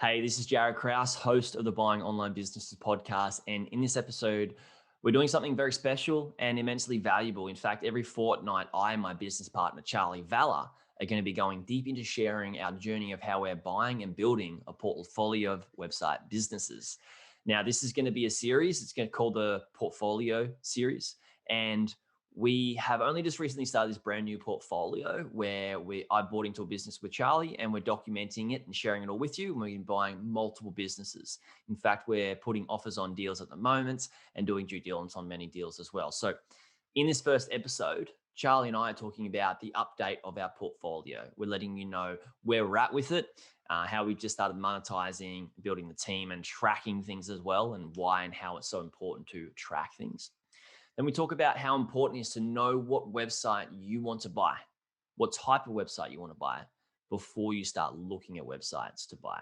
Hey, this is Jared Krause, host of the Buying Online Businesses podcast. And in this episode, we're doing something very special and immensely valuable. In fact, every fortnight, I and my business partner, Charley Valher, are going to be going deep into sharing our journey of how we're buying and building a portfolio of website businesses. Now, this is going to be a series. It's going to call the Portfolio Series. And we have only just recently started this brand new portfolio where I bought into a business with Charley and we're documenting it and sharing it all with you. And we're buying multiple businesses. In fact, we're putting offers on deals at the moment and doing due diligence on many deals as well. So in this first episode, Charley and I are talking about the update of our portfolio. We're letting you know where we're at with it, how we've just started monetizing, building the team and tracking things as well, and why and how it's so important to track things. Then we talk about how important it is to know what website you want to buy, what type of website you want to buy before you start looking at websites to buy.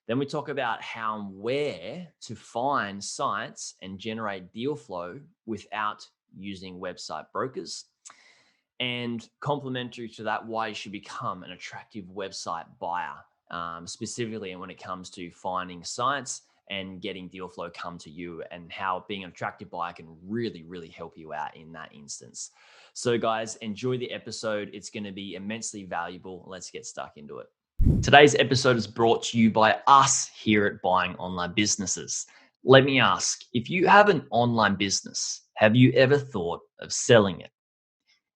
Then we talk about how and where to find sites and generate deal flow without using website brokers. And complementary to that, why you should become an attractive website buyer, specifically when it comes to finding sites and getting deal flow come to you, and how being an attractive buyer can really, really help you out in that instance. So guys, enjoy the episode. It's going to be immensely valuable. Let's get stuck into it. Today's episode is brought to you by us here at Buying Online Businesses. Let me ask, if you have an online business, have you ever thought of selling it?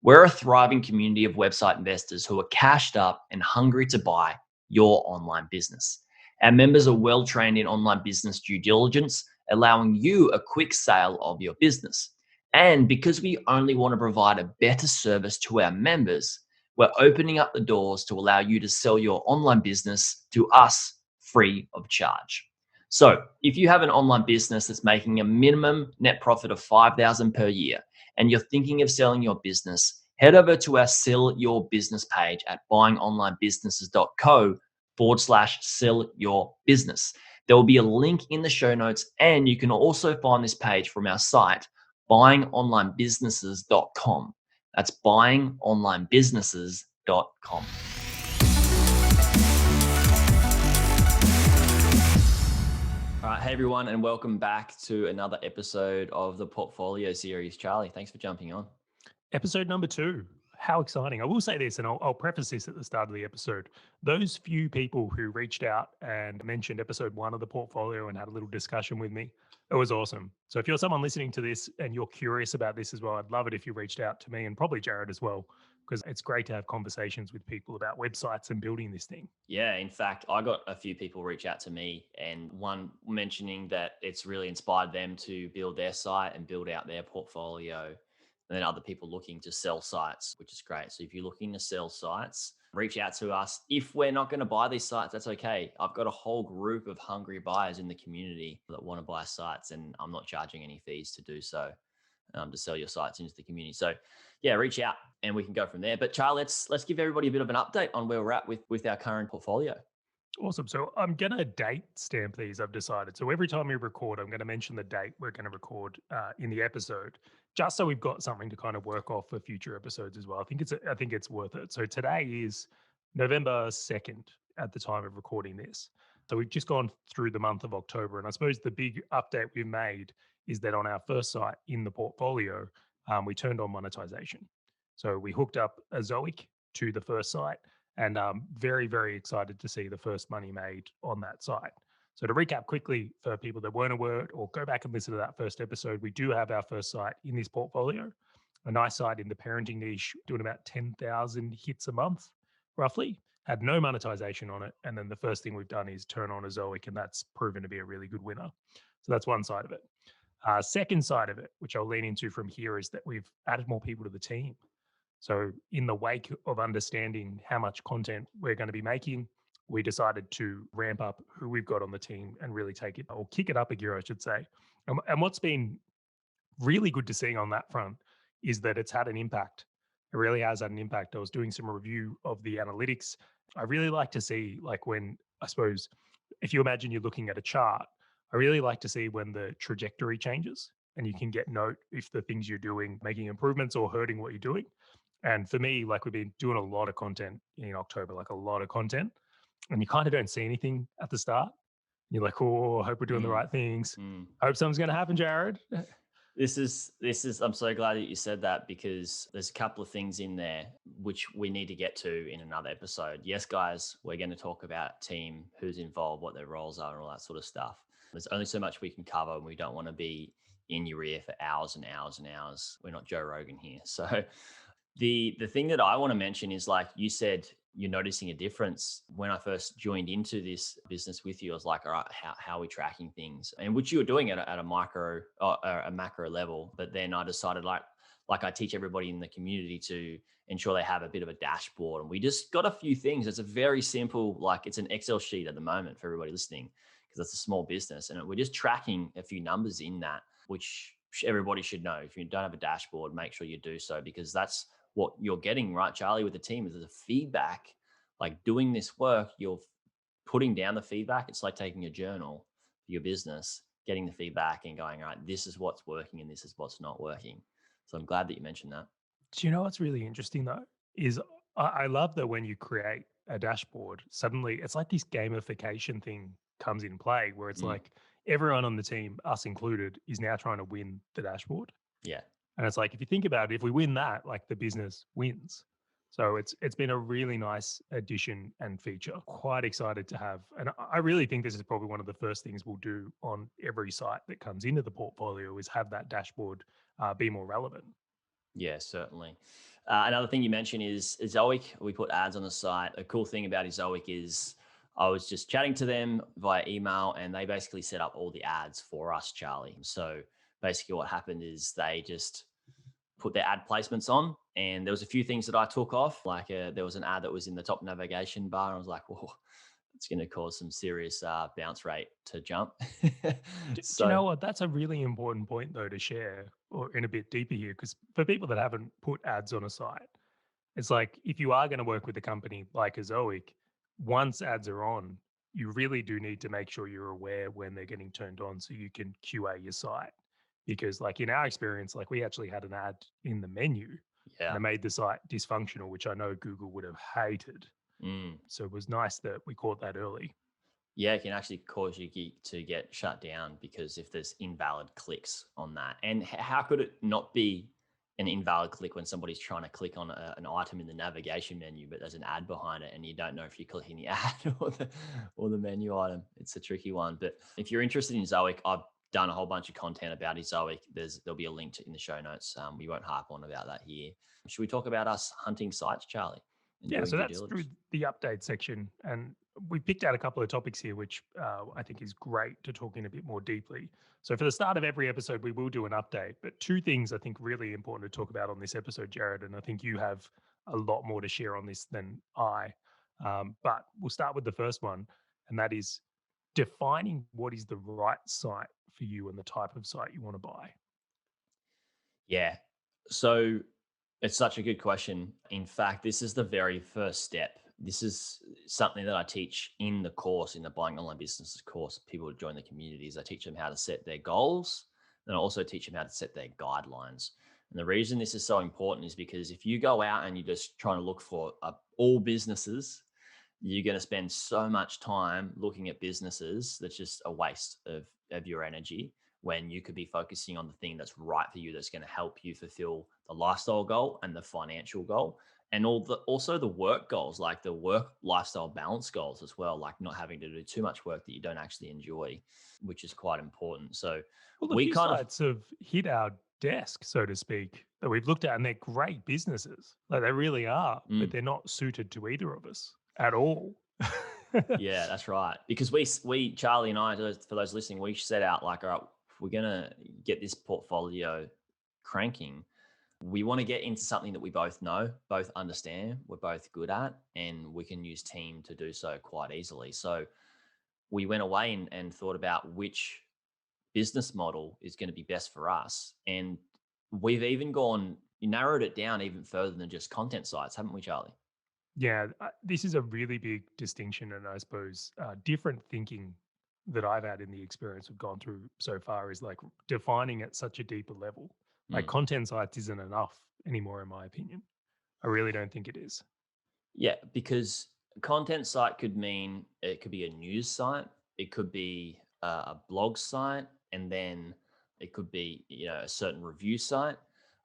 We're a thriving community of website investors who are cashed up and hungry to buy your online business. Our members are well trained in online business due diligence, allowing you a quick sale of your business. And because we only want to provide a better service to our members, we're opening up the doors to allow you to sell your online business to us free of charge. So if you have an online business that's making a minimum net profit of $5,000 per year, and you're thinking of selling your business, head over to our Sell Your Business page at buyingonlinebusinesses.co/sell your business. There will be a link in the show notes, and you can also find this page from our site, buyingonlinebusinesses.com. That's buyingonlinebusinesses.com. All right, hey everyone, and welcome back to another episode of the Portfolio Series. Charley, thanks for jumping on. Episode number 2. How exciting. I will say this, and I'll preface this at the start of the episode. Those few people who reached out and mentioned episode 1 of the portfolio and had a little discussion with me, it was awesome. So if you're someone listening to this and you're curious about this as well, I'd love it if you reached out to me and probably Jared as well, because it's great to have conversations with people about websites and building this thing. Yeah, in fact, I got a few people reach out to me, and one mentioning that it's really inspired them to build their site and build out their portfolio. And then other people looking to sell sites, which is great. So if you're looking to sell sites, reach out to us. If we're not going to buy these sites, that's okay. I've got a whole group of hungry buyers in the community that want to buy sites, and I'm not charging any fees to do so, to sell your sites into the community. So yeah, reach out and we can go from there. But Charlie, let's give everybody a bit of an update on where we're at with our current portfolio. Awesome. So I'm going to date stamp these, I've decided. So every time we record, I'm going to mention the date we're going to record in the episode, just so we've got something to kind of work off for future episodes as well. I think it's worth it. So today is November 2nd at the time of recording this. So we've just gone through the month of October. And I suppose the big update we've made is that on our first site in the portfolio, we turned on monetization. So we hooked up a Zoic to the first site, and very, very excited to see the first money made on that site. So to recap quickly for people that weren't aware, or go back and listen to that first episode, we do have our first site in this portfolio, a nice site in the parenting niche, doing about 10,000 hits a month, roughly, had no monetization on it. And then the first thing we've done is turn on a Zoic, and that's proven to be a really good winner. So that's one side of it. Second side of it, which I'll lean into from here, is that we've added more people to the team. So in the wake of understanding how much content we're going to be making, we decided to ramp up who we've got on the team and really take it, or kick it up a gear, I should say. And what's been really good to see on that front is that it's had an impact. It really has had an impact. I was doing some review of the analytics. I really like to see, like, when, I suppose, if you imagine you're looking at a chart, I really like to see when the trajectory changes and you can get note if the things you're doing, making improvements or hurting what you're doing. And for me, like, we've been doing a lot of content in October, like a lot of content. and you kind of don't see anything at the start. You're like, oh, I hope we're doing the Mm, right things. mm. Hope something's going to happen, Jared. This is I'm so glad that you said that, because there's a couple of things in there which we need to get to in another episode. Yes, guys, we're going to talk about team, who's involved, what their roles are, and all that sort of stuff. There's only so much we can cover, and we don't want to be in your ear for hours and hours and hours. We're not Joe Rogan here. So the thing that I want to mention is, like you said, you're noticing a difference. When I first joined into this business with you, I was like, all right, how are we tracking things? And which you were doing at a micro, a macro level. But then I decided, like I teach everybody in the community to ensure they have a bit of a dashboard. And we just got a few things. It's a very simple, like it's an Excel sheet at the moment for everybody listening, because it's a small business. And we're just tracking a few numbers in that, which everybody should know. If you don't have a dashboard, make sure you do so, because that's what you're getting, right, Charlie, with the team, is the feedback. Like doing this work, you're putting down the feedback. It's like taking a journal for your business, getting the feedback and going, all right, this is what's working and this is what's not working. So I'm glad that you mentioned that. Do you know what's really interesting though? Is I love that when you create a dashboard, suddenly it's like this gamification thing comes in play where it's Mm, like everyone on the team, us included, is now trying to win the dashboard. yeah. And it's like if you think about it, if we win that, like the business wins. So it's been a really nice addition and feature. Quite excited to have. And I really think this is probably one of the first things we'll do on every site that comes into the portfolio is have that dashboard be more relevant. Yeah, certainly. Another thing you mentioned is Zoic. We put ads on the site. A cool thing about Zoic is I was just chatting to them via email, and they basically set up all the ads for us, Charlie. So basically, what happened is they just put their ad placements on, and there was a few things that I took off. Like there was an ad that was in the top navigation bar, and I was like, "Whoa, it's going to cause some serious bounce rate to jump." Do you So know what? That's a really important point, though, to share or in a bit deeper here. Because for people that haven't put ads on a site, it's like if you are going to work with a company like a Zoic, once ads are on, you really do need to make sure you're aware when they're getting turned on so you can QA your site. Because, like in our experience, like we actually had an ad in the menu and yeah. it made the site dysfunctional, which I know Google would have hated. Mm. So it was nice that we caught that early. Yeah, it can actually cause you to get shut down because if there's invalid clicks on that. And how could it not be an invalid click when somebody's trying to click on an item in the navigation menu, but there's an ad behind it and you don't know if you're clicking the ad or the menu item? It's a tricky one. But if you're interested in Zoic, I've done a whole bunch of content about Zoic. There'll be a link in the show notes. We won't harp on about that here. Should we talk about us hunting sites, Charlie, and Yeah, doing so due that's through diligence? the update section. And we picked out a couple of topics here, which I think is great to talk in a bit more deeply. So, for the start of every episode, we will do an update. But two things I think really important to talk about on this episode, Jared, and I think you have a lot more to share on this than I. But we'll start with the first one, and that is defining what is the right site for you and the type of site you want to buy. Yeah. So it's such a good question. In fact, this is the very first step. This is something that I teach in the course, in the Buying Online Businesses course. People who join the communities, I teach them how to set their goals. And I also teach them how to set their guidelines. And the reason this is so important is because if you go out and you're just trying to look for all businesses, you're going to spend so much time looking at businesses that's just a waste of your energy, when you could be focusing on the thing that's right for you, that's going to help you fulfill the lifestyle goal and the financial goal, and also the work goals, like the work lifestyle balance goals as well, like not having to do too much work that you don't actually enjoy, which is quite important. So Well, a we few kind of sites have hit our desk, so to speak, that we've looked at, and they're great businesses. Like they really are, but mm, they're not suited to either of us at all. yeah, that's right. Because we Charlie and I, for those listening, we set out like, all right, if we're gonna get this portfolio cranking, we want to get into something that we both know, both understand, we're both good at, and we can use team to do so quite easily. So we went away and thought about which business model is going to be best for us. And we've even narrowed it down even further than just content sites, haven't we, Charlie? Yeah, this is a really big distinction, and I suppose different thinking that I've had in the experience we've gone through so far is like defining at such a deeper level. Like Mm. content sites isn't enough anymore, in my opinion. I really don't think it is. Yeah, because Content site could mean it could be a news site, it could be a blog site, and then it could be a certain review site,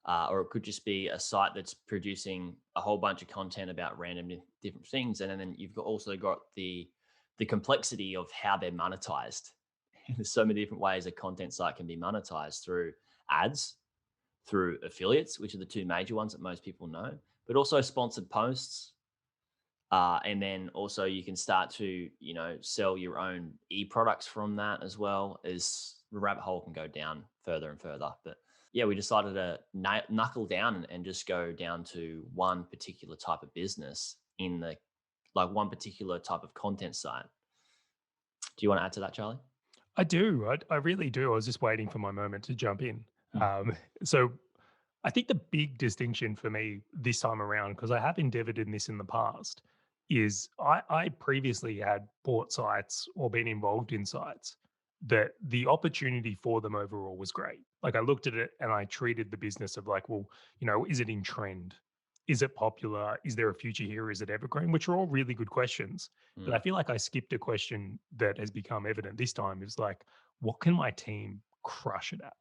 or it could just be a site that's producing a whole bunch of content about random different things, and then you've also got the complexity of how they're monetized. There's so many different ways a content site can be monetized through ads, through affiliates, which are the two major ones that most people know, but also sponsored posts. And then also you can start to, sell your own e-products from that as well. As the rabbit hole can go down further and further. But yeah, we decided to knuckle down and just go down to one particular type of business in the like one particular type of content site. Do you want to add to that, Charlie? I do. I really do. I was just waiting for my moment to jump in. Mm, So I think the big distinction for me this time around, because I have endeavored in this in the past, is I previously had bought sites or been involved in sites that the opportunity for them overall was great. Like I looked at it and I treated the business of like, well, is it in trend? Is it popular? Is there a future here? Is it evergreen? Which are all really good questions. But I mm, feel like I skipped a question that has become evident this time is like, what can my team crush it at?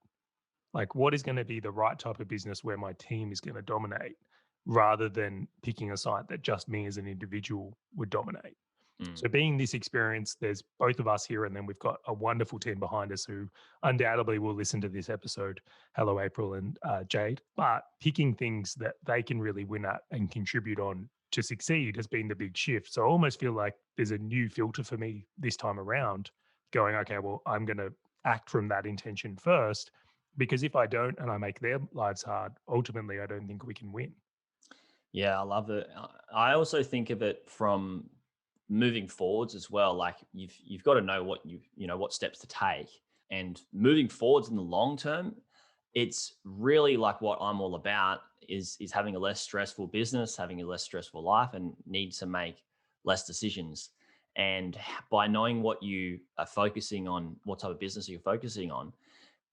Like, what is going to be the right type of business where my team is going to dominate rather than picking a site that just me as an individual would dominate? mm. So, being this experience, there's both of us here, and then we've got a wonderful team behind us who undoubtedly will listen to this episode. Hello, April and Jade. But picking things that they can really win at and contribute on to succeed has been the big shift. So, I almost feel like there's a new filter for me this time around going, okay, well, I'm going to act from that intention first because if I don't and I make their lives hard, ultimately, I don't think we can win. Yeah, I love it. I also think of it from moving forwards as well. Like you've got to know what what steps to take, and moving forwards in the long term, it's really like what I'm all about is having a less stressful business, having a less stressful life, and need to make less decisions. And by knowing what you are focusing on, what type of business you're focusing on,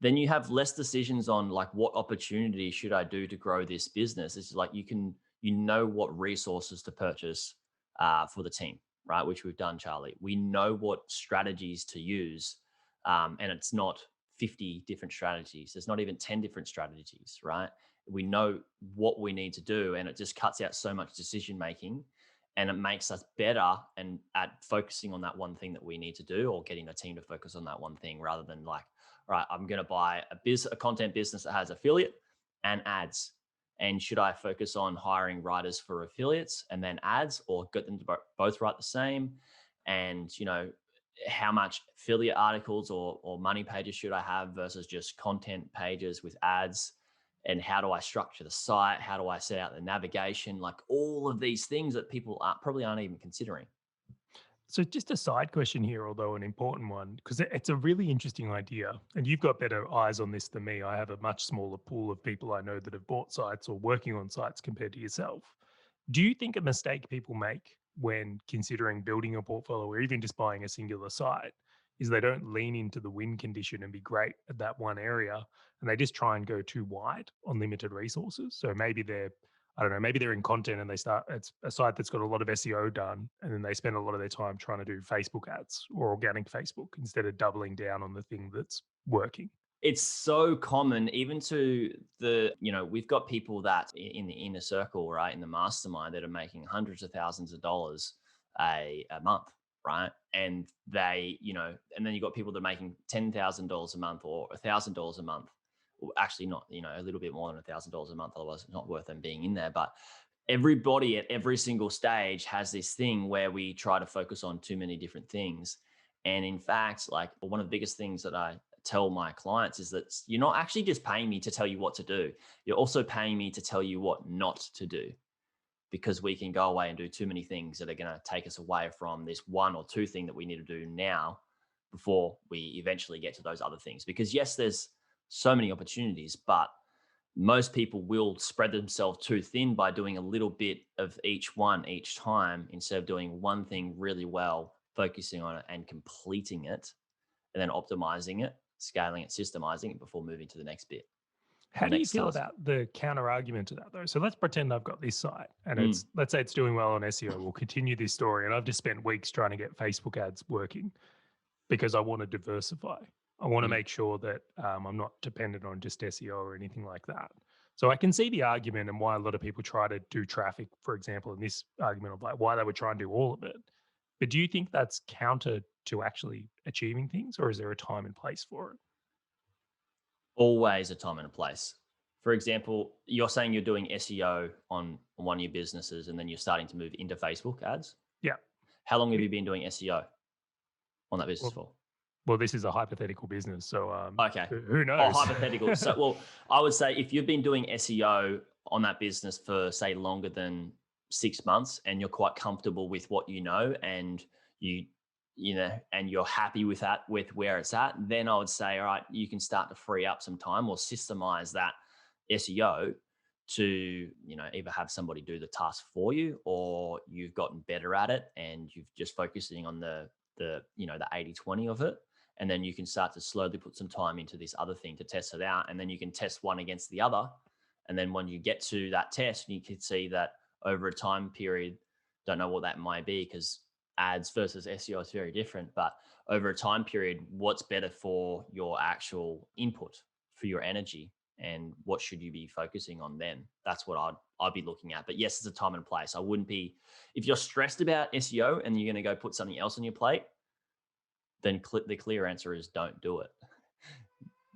then you have less decisions on like what opportunity should I do to grow this business. It's like you know what resources to purchase for the team, right? Which we've done, Charlie. We know what strategies to use, and it's not 50 different strategies. There's not even 10 different strategies, right? We know what we need to do, and it just cuts out so much decision making, and it makes us better and at focusing on that one thing that we need to do, or getting the team to focus on that one thing, rather than like, right, I'm going to buy a content business that has affiliate and ads. And should I focus on hiring writers for affiliates and then ads, or get them to both write the same? And, how much affiliate articles or money pages should I have versus just content pages with ads? And how do I structure the site? How do I set out the navigation? Like all of these things that people probably aren't even considering. So, just a side question here, although an important one, because it's a really interesting idea. And you've got better eyes on this than me. I have a much smaller pool of people I know that have bought sites or working on sites compared to yourself. Do you think a mistake people make when considering building a portfolio or even just buying a singular site is they don't lean into the win condition and be great at that one area and they just try and go too wide on limited resources? So maybe they're I don't know, maybe they're in content and it's a site that's got a lot of SEO done, and then they spend a lot of their time trying to do Facebook ads or organic Facebook instead of doubling down on the thing that's working. It's so common, even to we've got people that in the inner circle, right, in the mastermind, that are making hundreds of thousands of dollars a month, right? And and then you've got people that are making $10,000 a month or $1,000 a month. Well, actually, not, a little bit more than $1,000 a month, otherwise it's not worth them being in there. But everybody at every single stage has this thing where we try to focus on too many different things. And in fact, like one of the biggest things that I tell my clients is that you're not actually just paying me to tell you what to do. You're also paying me to tell you what not to do, because we can go away and do too many things that are going to take us away from this one or two thing that we need to do now before we eventually get to those other things. Because yes, there's so many opportunities, but most people will spread themselves too thin by doing a little bit of each one each time, instead of doing one thing really well, focusing on it and completing it, and then optimizing it, scaling it, systemizing it before moving to the next bit. How the do you next feel task. about the counter argument to that though? So let's pretend I've got this site and Mm, let's say it's doing well on SEO. We'll continue this story. And I've just spent weeks trying to get Facebook ads working because I want to diversify. I want to mm. make sure that I'm not dependent on just SEO or anything like that. So I can see the argument and why a lot of people try to do traffic, for example, in this argument of like why they would try and do all of it. But do you think that's counter to actually achieving things, or is there a time and place for it? Always a time and a place. For example, you're saying you're doing SEO on one of your businesses and then you're starting to move into Facebook ads. Yeah. How long have you been doing SEO on that business Well, for? well, this is a hypothetical business, so Okay. who Oh, knows? hypothetical. So, well, I would say if you've been doing SEO on that business for, say, longer than 6 months and you're quite comfortable with what you know and you, and you're happy with that, with where it's at, then I would say, all right, you can start to free up some time or systemize that SEO to, either have somebody do the task for you or you've gotten better at it and you've just focusing on the 80/20 of it, and then you can start to slowly put some time into this other thing to test it out, and then you can test one against the other, and then when you get to that test you can see that over a time period, don't know what that might be because ads versus SEO is very different, but over a time period, what's better for your actual input, for your energy, and what should you be focusing on then? That's what I'd be looking at. But yes, it's a time and place. I wouldn't be, if you're stressed about SEO and you're going to go put something else on your plate, then the clear answer is don't do it.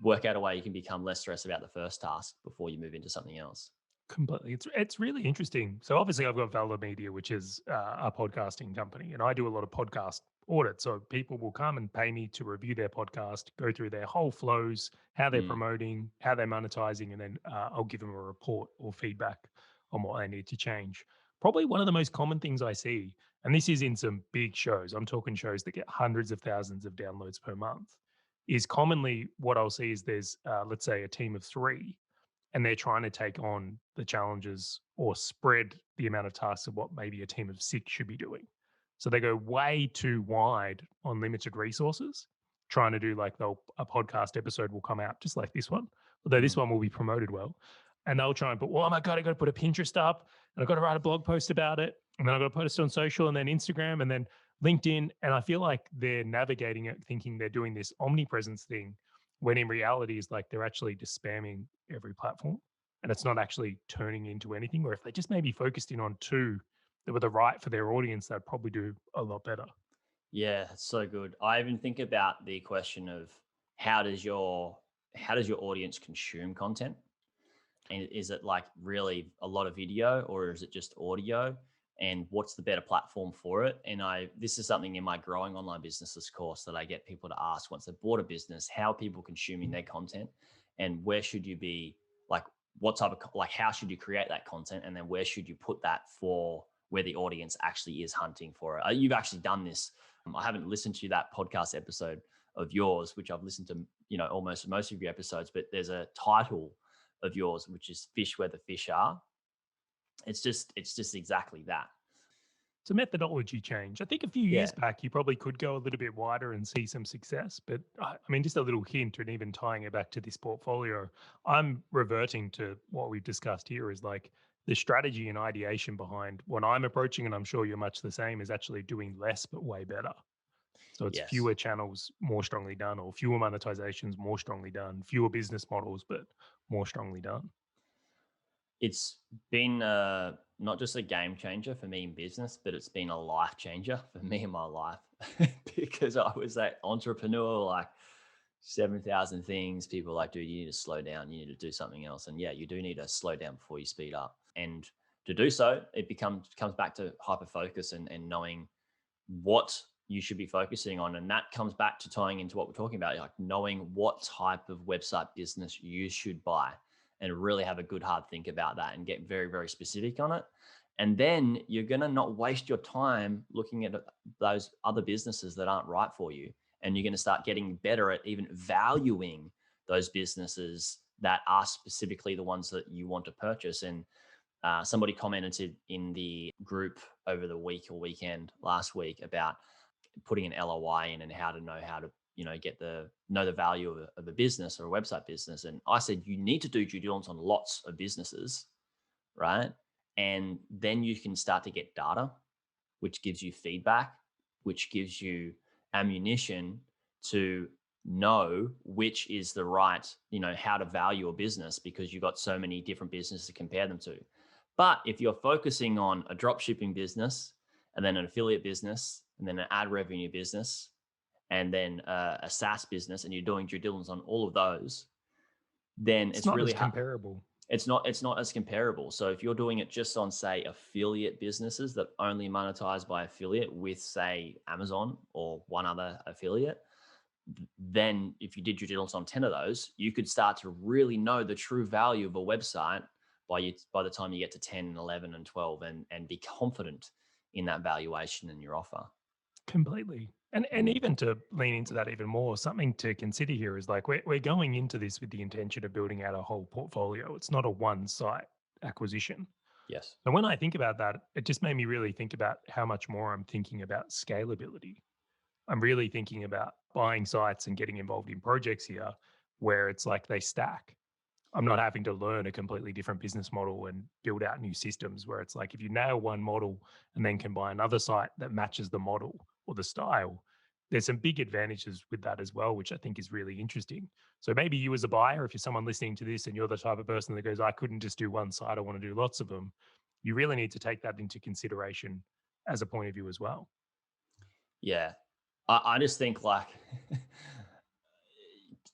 Work out a way you can become less stressed about the first task before you move into something else. Completely. It's really interesting. So obviously I've got Valor Media, which is a podcasting company, and I do a lot of podcast audits. So people will come and pay me to review their podcast, go through their whole flows, how they're Mm, promoting, how they're monetizing, and then I'll give them a report or feedback on what they need to change. Probably one of the most common things I see, and this is in some big shows, I'm talking shows that get hundreds of thousands of downloads per month, is commonly what I'll see is there's, let's say, a team of three and they're trying to take on the challenges or spread the amount of tasks of what maybe a team of six should be doing. So they go way too wide on limited resources, trying to do like a podcast episode will come out just like this one, although this mm. one will be promoted well. And they'll try and put, well, oh my God, I got to put a Pinterest up and I've got to write a blog post about it. And then I've got to post it on social and then Instagram and then LinkedIn. And I feel like they're navigating it thinking they're doing this omnipresence thing when in reality is like they're actually just spamming every platform and it's not actually turning into anything. Or if they just maybe focused in on two that were the right for their audience, they'd probably do a lot better. Yeah, it's so good. I even think about the question of how does your how does your audience consume content? And is it like really a lot of video or is it just audio? And what's the better platform for it? And this is something in my growing online businesses course that I get people to ask once they've bought a business, how are people consuming their content and where should you be, like what type of, like how should you create that content? And then where should you put that for where the audience actually is hunting for it? You've actually done this. I haven't listened to that podcast episode of yours, which I've listened to, almost most of your episodes, but there's a title of yours, which is fish where the fish are. It's just exactly that. It's a methodology change. I think a few Yeah. years back, you probably could go a little bit wider and see some success. But I mean, just a little hint, and even tying it back to this portfolio, I'm reverting to what we've discussed here is like the strategy and ideation behind what I'm approaching, and I'm sure you're much the same, is actually doing less but way better. So it's Yes. fewer channels more strongly done, or fewer monetizations more strongly done, fewer business models, but more strongly done. It's been not just a game changer for me in business, but it's been a life changer for me in my life because I was that entrepreneur, like 7,000 things. People are like, dude, you need to slow down. You need to do something else. And yeah, you do need to slow down before you speed up. And to do so, it comes back to hyper focus and knowing what you should be focusing on. And that comes back to tying into what we're talking about, like knowing what type of website business you should buy and really have a good hard think about that and get very, very specific on it. And then you're going to not waste your time looking at those other businesses that aren't right for you. And you're going to start getting better at even valuing those businesses that are specifically the ones that you want to purchase. And somebody commented in the group over the week or weekend last week about putting an LOI in and how to know the value of a business or a website business. And I said, you need to do due diligence on lots of businesses, right? And then you can start to get data, which gives you feedback, which gives you ammunition to know which is the right, how to value a business, because you've got so many different businesses to compare them to. But if you're focusing on a drop shipping business and then an affiliate business and then an ad revenue business and then a SaaS business, and you're doing due diligence on all of those, then It's it's not really as comparable. it's not as comparable. So if you're doing it just on, say, affiliate businesses that only monetize by affiliate with, say, Amazon or one other affiliate, then if you did due diligence on 10 of those, you could start to really know the true value of a website by the time you get to 10 and 11 and 12, and be confident in that valuation and your offer. Completely. And even to lean into that even more, something to consider here is like we're going into this with the intention of building out a whole portfolio. It's not a one site acquisition. Yes. And when I think about that, it just made me really think about how much more I'm thinking about scalability. I'm really thinking about buying sites and getting involved in projects here where it's like they stack. I'm not having to learn a completely different business model and build out new systems where it's like if you nail one model and then can buy another site that matches the model or the style, there's some big advantages with that as well, which I think is really interesting. So maybe you as a buyer, if you're someone listening to this and you're the type of person that goes, I couldn't just do one site, I want to do lots of them, you really need to take that into consideration as a point of view as well. Yeah. I just think, like,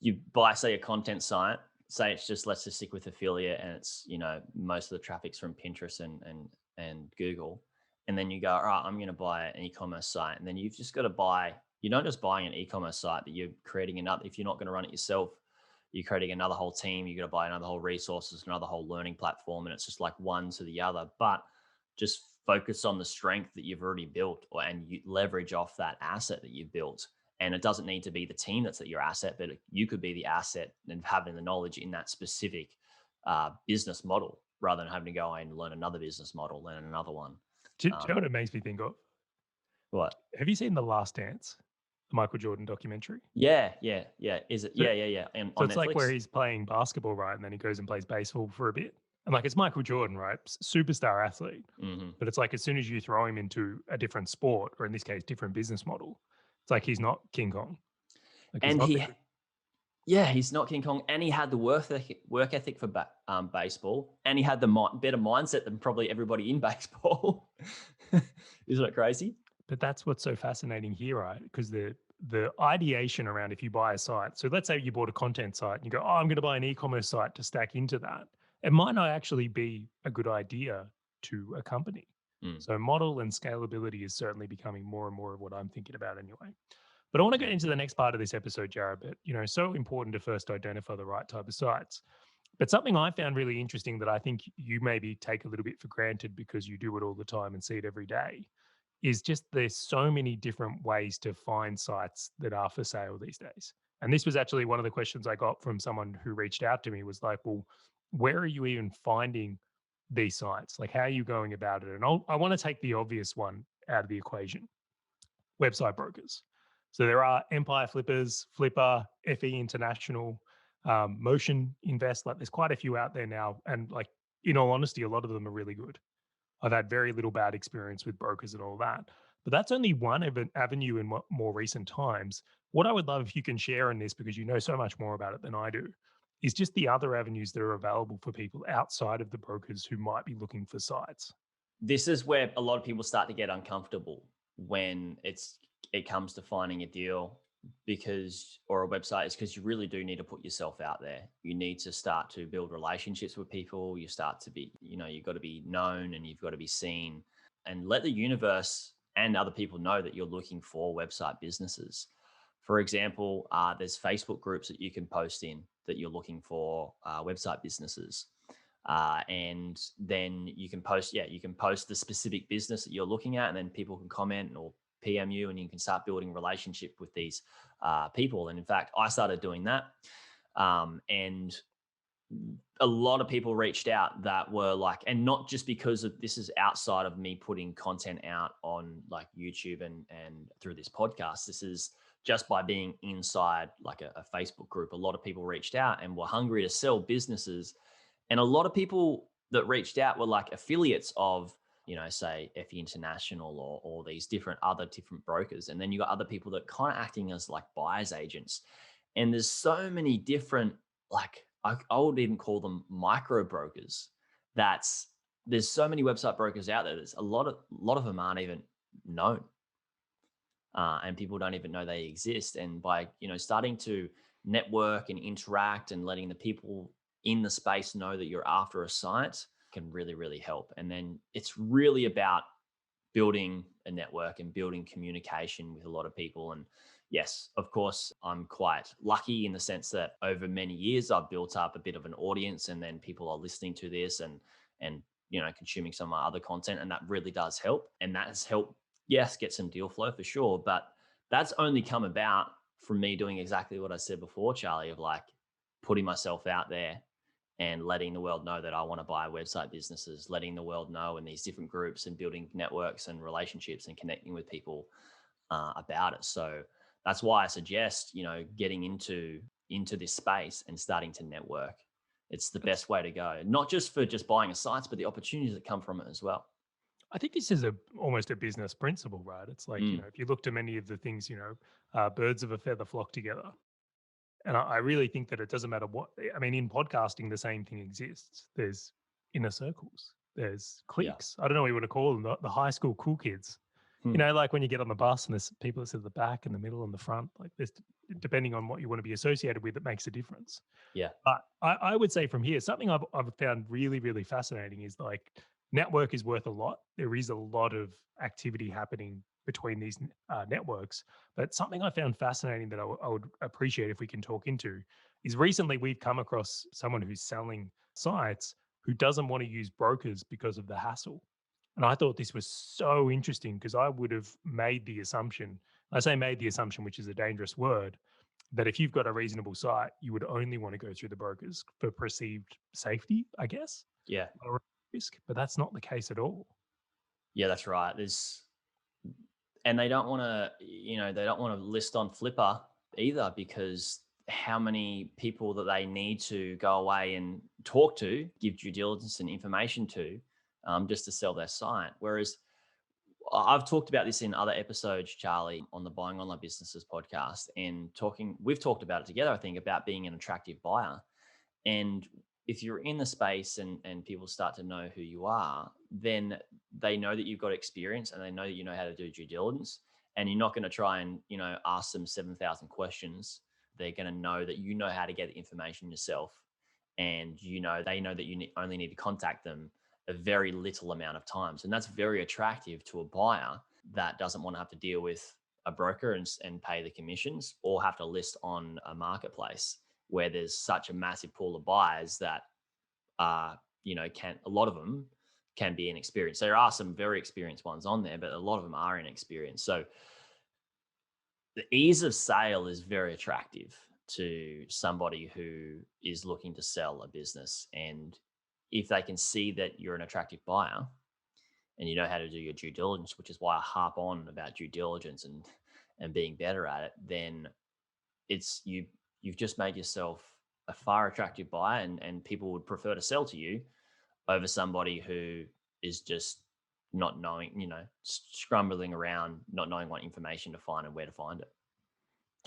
you buy, say, a content site, say it's just, let's just stick with affiliate, and it's, most of the traffic's from Pinterest and Google. And then you go, all right, I'm going to buy an e-commerce site. And then you've just got to you're not just buying an e-commerce site, but you're creating another, if you're not going to run it yourself, you're creating another whole team. You're going to buy another whole resources, another whole learning platform. And it's just like one to the other, but just focus on the strength that you've already built, and you leverage off that asset that you've built. And it doesn't need to be the team that's at your asset, but you could be the asset and having the knowledge in that specific business model, rather than having to go and learn another business model, learn another one. Do you know what it makes me think of? What? Have you seen The Last Dance, the Michael Jordan documentary? Yeah, yeah, yeah. Is it? So, Yeah, yeah, yeah. And so on it's like where Netflix. he's playing basketball, right? And then he goes and plays baseball for a bit. And like it's Michael Jordan, right? Superstar athlete. Hmm. But it's like as soon as you throw him into a different sport, or in this case, different business model, it's like he's not King Kong. Like he's And not the good. yeah, he's not King Kong, and he had the work ethic for baseball, and he had the better mindset than probably everybody in baseball. Isn't it crazy? But that's what's so fascinating here, right? Because the ideation around if you buy a site. So let's say you bought a content site and you go, oh, I'm going to buy an e-commerce site to stack into that. It might not actually be a good idea to a company. Mm. So model and scalability is certainly becoming more and more of what I'm thinking about anyway. But I want to get into the next part of this episode, Jared. But so important to first identify the right type of sites. But something I found really interesting that I think you maybe take a little bit for granted because you do it all the time and see it every day is just there's so many different ways to find sites that are for sale these days. And this was actually one of the questions I got from someone who reached out to me was like, well, where are you even finding these sites? Like, how are you going about it? And I want to take the obvious one out of the equation, website brokers. So there are Empire Flippers, Flipper, FE International, Motion Invest. Like there's quite a few out there now. And like, in all honesty, a lot of them are really good. I've had very little bad experience with brokers and all that. But that's only one avenue in more recent times. What I would love if you can share in this, because you know so much more about it than I do, is just the other avenues that are available for people outside of the brokers who might be looking for sites. This is where a lot of people start to get uncomfortable when it comes to finding a deal, or a website, is because you really do need to put yourself out there. You need to start to build relationships with people. You start to be, you've got to be known and you've got to be seen, and let the universe and other people know that you're looking for website businesses. For example, there's Facebook groups that you can post in that you're looking for website businesses. And then you can post the specific business that you're looking at, and then people can comment or PM you, and you can start building relationship with these people. And in fact, I started doing that. And a lot of people reached out that were like, and not just because of this is outside of me putting content out on like YouTube and through this podcast. This is just by being inside like a Facebook group. A lot of people reached out and were hungry to sell businesses. And a lot of people that reached out were like affiliates of, say FE International or these different brokers. And then you got other people that kind of acting as like buyer's agents. And there's so many different, like I would even call them micro brokers. There's so many website brokers out there. There's a lot of them aren't even known, and people don't even know they exist. And by starting to network and interact and letting the people in the space know that you're after a site can really really help. And then it's really about building a network and building communication with a lot of people. And yes, of course, I'm quite lucky in the sense that over many years I've built up a bit of an audience, and then people are listening to this and consuming some of my other content, and that really does help. And that has helped, yes, get some deal flow for sure. But that's only come about from me doing exactly what I said before, Charlie, of like putting myself out there and letting the world know that I want to buy website businesses, letting the world know in these different groups and building networks and relationships and connecting with people about it. So that's why I suggest, getting into this space and starting to network. It's the best way to go, not just for just buying a site, but the opportunities that come from it as well. I think this is almost a business principle, right? It's like, if you look to many of the things, birds of a feather flock together. And I really think that it doesn't matter what, I mean, in podcasting, the same thing exists. There's inner circles, there's Yeah. cliques. I don't know what you want to call them, the high school cool kids. Like when you get on the bus and there's people that sit at the back and the middle and the front, like there's, depending on what you want to be associated with, it makes a difference. Yeah. But I would say from here, something I've found really, really fascinating is like network is worth a lot. There is a lot of activity happening between these networks. But something I found fascinating that I would appreciate if we can talk into is recently we've come across someone who's selling sites who doesn't want to use brokers because of the hassle. And I thought this was so interesting because I would have made the assumption, I say made the assumption, which is a dangerous word, that if you've got a reasonable site, you would only want to go through the brokers for perceived safety, I guess. Yeah. Or risk, but that's not the case at all. Yeah, that's right. And they don't want to, they don't want to list on Flipper either, because how many people that they need to go away and talk to, give due diligence and information to, just to sell their site. Whereas I've talked about this in other episodes, Charlie, on the Buying Online Businesses podcast, and we've talked about it together, I think, about being an attractive buyer. And if you're in the space and people start to know who you are, then they know that you've got experience and they know that you know how to do due diligence, and you're not going to try and, ask them 7,000 questions. They're going to know that you know how to get the information yourself. And, they know that you only need to contact them a very little amount of times. And that's very attractive to a buyer that doesn't want to have to deal with a broker and pay the commissions, or have to list on a marketplace where there's such a massive pool of buyers that a lot of them can be inexperienced. There are some very experienced ones on there, but a lot of them are inexperienced. So the ease of sale is very attractive to somebody who is looking to sell a business. And if they can see that you're an attractive buyer and you know how to do your due diligence, which is why I harp on about due diligence and being better at it, then you've just made yourself a far attractive buyer, and people would prefer to sell to you over somebody who is just not knowing, scrambling around, not knowing what information to find and where to find it.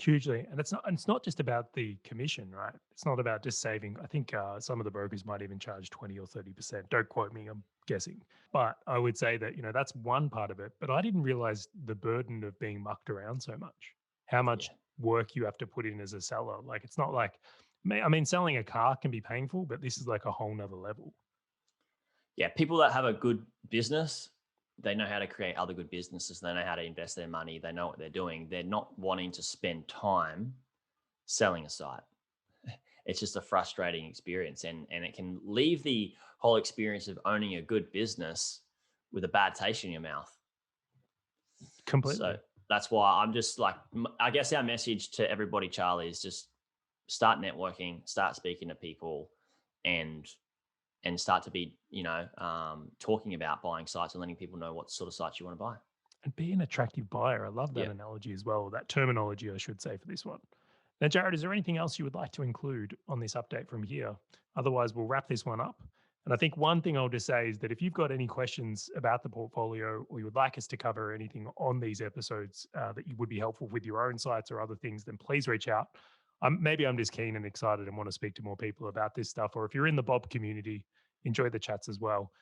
Hugely. And it's not just about the commission, right? It's not about just saving. I think some of the brokers might even charge 20 or 30%. Don't quote me, I'm guessing. But I would say that, that's one part of it. But I didn't realize the burden of being mucked around so much, how much work you have to put in as a seller. Like, it's not like, I mean, selling a car can be painful, but this is like a whole nother level. Yeah. People that have a good business, they know how to create other good businesses. They know how to invest their money. They know what they're doing. They're not wanting to spend time selling a site. It's just a frustrating experience, and it can leave the whole experience of owning a good business with a bad taste in your mouth. Completely. So that's why I'm just like, I guess our message to everybody, Charlie, is just start networking, start speaking to people, and start to be, talking about buying sites and letting people know what sort of sites you want to buy. And be an attractive buyer. I love that Yeah. analogy as well, that terminology, I should say, for this one. Now, Jared, is there anything else you would like to include on this update from here? Otherwise, we'll wrap this one up. And I think one thing I'll just say is that if you've got any questions about the portfolio or you would like us to cover anything on these episodes that you would be helpful with your own sites or other things, then please reach out. Maybe I'm just keen and excited and want to speak to more people about this stuff. Or if you're in the Bob community, enjoy the chats as well.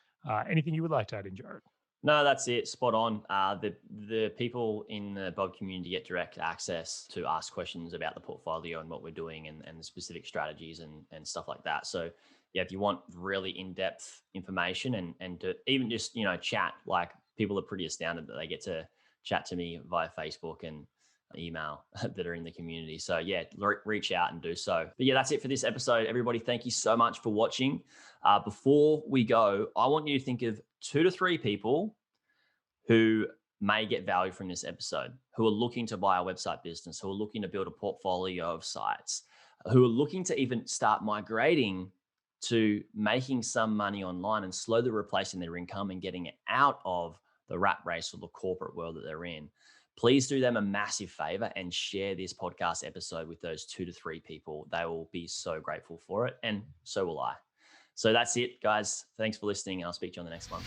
Anything you would like to add in, Jared? No, that's it. Spot on. The people in the Bob community get direct access to ask questions about the portfolio and what we're doing and the specific strategies and stuff like that. So yeah, if you want really in-depth information and to even just, chat, like people are pretty astounded that they get to chat to me via Facebook and email that are in the community. So yeah, reach out and do so. But yeah, that's it for this episode. Everybody, thank you so much for watching. Before we go, I want you to think of 2 to 3 people who may get value from this episode, who are looking to buy a website business, who are looking to build a portfolio of sites, who are looking to even start migrating to making some money online and slowly replacing their income and getting it out of the rat race or the corporate world that they're in. Please do them a massive favor and share this podcast episode with those 2 to 3 people. They will be so grateful for it, and so will I. So that's it, guys. Thanks for listening, and I'll speak to you on the next one.